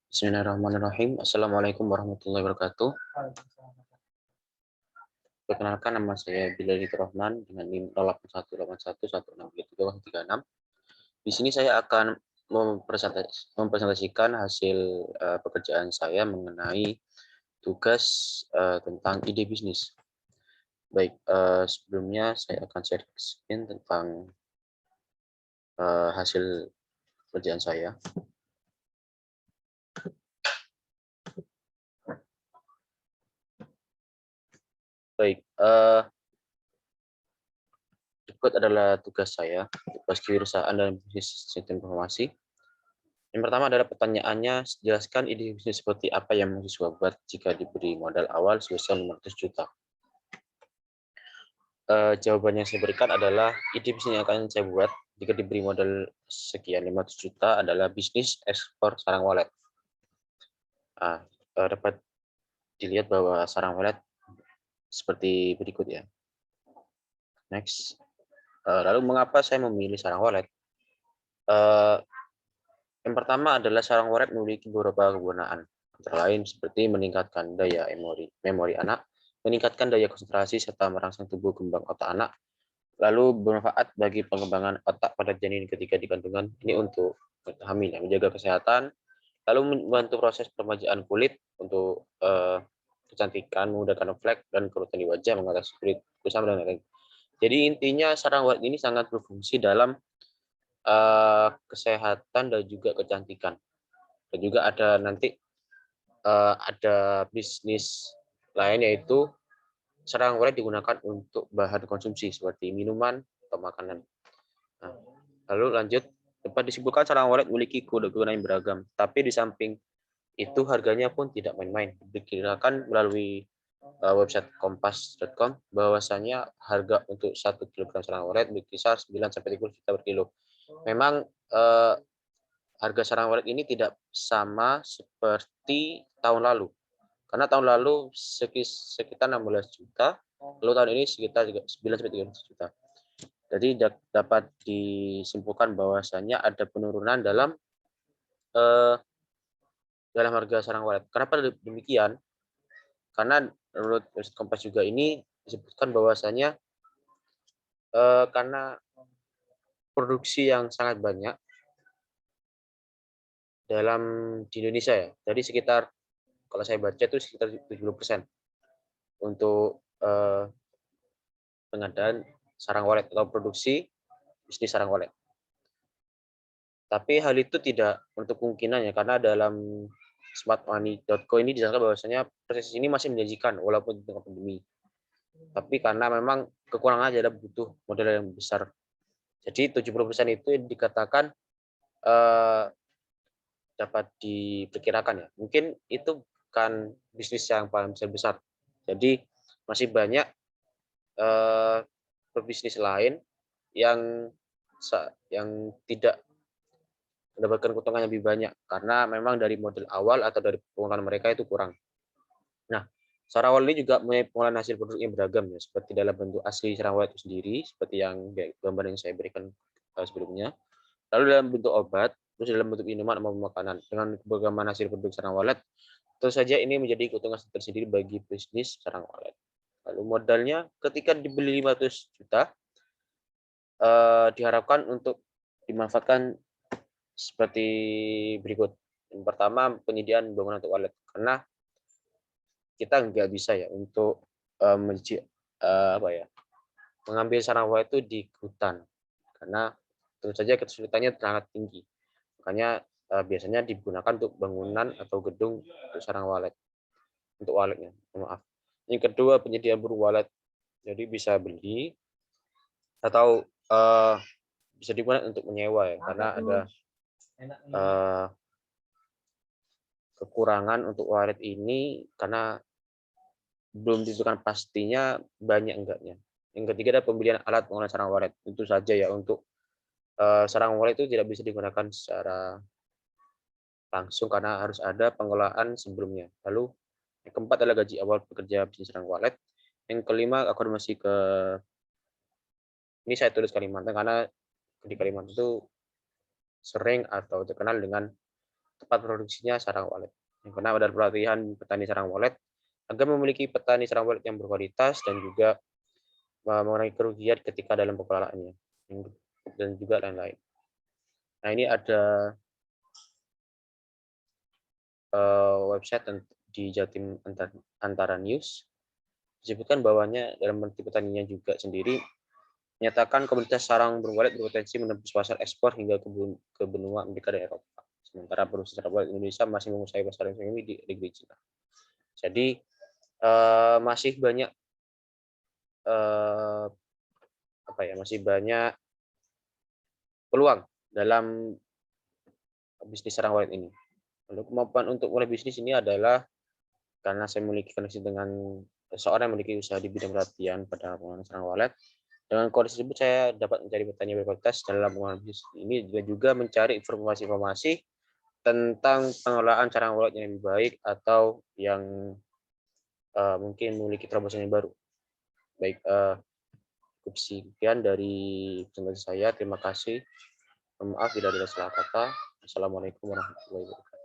Bismillahirrahmanirrahim. Assalamualaikum warahmatullahi wabarakatuh. Perkenalkan, nama saya Bilal Rahman dengan NIM 0818111636. Di sini saya akan mempresentasikan hasil pekerjaan saya mengenai tugas tentang ide bisnis. Baik, sebelumnya saya akan share screen tentang hasil pekerjaan saya. Baik, berikut adalah tugas saya, tugas kewirausahaan dan bisnis sistem informasi. Yang pertama adalah pertanyaannya, jelaskan ide bisnis seperti apa yang mahasiswa buat jika diberi modal awal sebesar 500 juta. Jawaban yang saya berikan adalah ide bisnis yang akan saya buat jika diberi modal sekian 500 juta adalah bisnis ekspor sarang walet. Dapat dilihat bahwa sarang walet seperti berikut ya. Next. Lalu mengapa saya memilih sarang walet? Yang pertama adalah sarang walet memiliki beberapa kegunaan, antara lain seperti meningkatkan daya memori anak, meningkatkan daya konsentrasi, serta merangsang tumbuh kembang otak anak, lalu bermanfaat bagi pengembangan otak pada janin ketika dikandungan, ini untuk hamil, menjaga kesehatan, lalu membantu proses peremajaan kulit untuk kecantikan, memudahkan flek dan kerutan di wajah, mengatasi kulit kusam, dan lain-lain. Jadi intinya sarang walet ini sangat berfungsi dalam kesehatan dan juga kecantikan. Dan juga ada nanti ada bisnis lain, yaitu sarang walet digunakan untuk bahan konsumsi seperti minuman atau makanan. Nah, lalu lanjut, dapat disebutkan sarang walet memiliki kegunaan yang beragam, tapi di samping itu harganya pun tidak main-main. Diperkirakan melalui website kompas.com bahwasanya harga untuk 1 kg sarang walet berkisar 9-10 juta per kilo. Memang harga sarang walet ini tidak sama seperti tahun lalu. Karena tahun lalu sekitar 16 juta, lalu tahun ini sekitar 9-13 juta. Jadi dapat disimpulkan bahwasanya ada penurunan dalam harga sarang walet. Kenapa demikian? Karena menurut Kompas juga ini disebutkan bahwasanya karena produksi yang sangat banyak di Indonesia ya. Jadi sekitar, kalau saya baca itu sekitar 70% untuk pengadaan sarang walet atau produksi bisnis sarang walet. Tapi hal itu tidak menutup kemungkinan ya, karena dalam smartmoney.co ini dijelaskan bahwasanya proses ini masih menjanjikan walaupun di tengah pandemi. Tapi karena memang kekurangan adalah butuh modal yang besar. Jadi 70% itu dikatakan dapat diperkirakan ya. Mungkin itu bukan bisnis yang paling besar. Jadi masih banyak pebisnis lain yang tidak mendapatkan keuntungan yang lebih banyak karena memang dari modal awal atau dari pengeluaran mereka itu kurang. Nah, sarang walet ini juga mempunyai pengolahan hasil produk yang beragam ya, seperti dalam bentuk asli sarang walet itu sendiri, seperti yang gambar yang saya berikan sebelumnya. Lalu dalam bentuk obat, terus dalam bentuk minuman maupun makanan. Dengan keberagaman hasil produk sarang walet, tentu saja ini menjadi keuntungan tersendiri bagi bisnis sarang walet. Lalu modalnya ketika dibeli 500 juta, diharapkan untuk dimanfaatkan seperti berikut. Yang pertama, penyediaan bangunan untuk walet, karena kita nggak bisa ya untuk mengambil sarang walet itu di hutan, karena tentu saja kesulitannya sangat tinggi. Makanya biasanya digunakan untuk bangunan atau gedung untuk sarang walet, untuk waletnya. Maaf. Yang kedua, penyediaan burung walet. Jadi bisa beli atau bisa digunakan untuk menyewa ya, karena ada kekurangan untuk walet ini karena belum ditentukan pastinya banyak enggaknya. Yang ketiga ada pembelian alat pengolahan sarang walet. Tentu saja ya, untuk sarang walet itu tidak bisa digunakan secara langsung karena harus ada pengolahan sebelumnya. Lalu yang keempat adalah gaji awal pekerja bisnis sarang walet. Yang kelima, aku masih ke, ini saya tulis Kalimantan karena di Kalimantan itu sering atau terkenal dengan tempat produksinya sarang walet. Yang keenam adalah pelatihan petani sarang walet agar memiliki petani sarang walet yang berkualitas dan juga mengurangi kerugian ketika dalam pengelolaannya dan juga lain-lain. Nah, ini ada website di Jatim Antara News disebutkan bahwanya dalam menteri petaninya juga sendiri menyatakan komoditas sarang burung walet berpotensi menembus pasar ekspor hingga ke benua Amerika dan Eropa. Sementara produksi sarang walet Indonesia masih menguasai pasar ini di negeri Cina. Jadi masih banyak masih banyak peluang dalam bisnis sarang walet ini. Lalu kemampuan untuk mulai bisnis ini adalah karena saya memiliki koneksi dengan seorang yang memiliki usaha di bidang pelatihan pada pengelolaan sarang walet. Dengan kondisi tersebut saya dapat mencari petani berkualitas dalam pengelolaan bisnis ini dan juga mencari informasi-informasi tentang pengelolaan sarang walet yang lebih baik atau yang mungkin memiliki terobosan yang baru. Baik, cukup sekian dari presentasi saya. Terima kasih. Maaf bila ada salah kata. Assalamualaikum warahmatullahi wabarakatuh.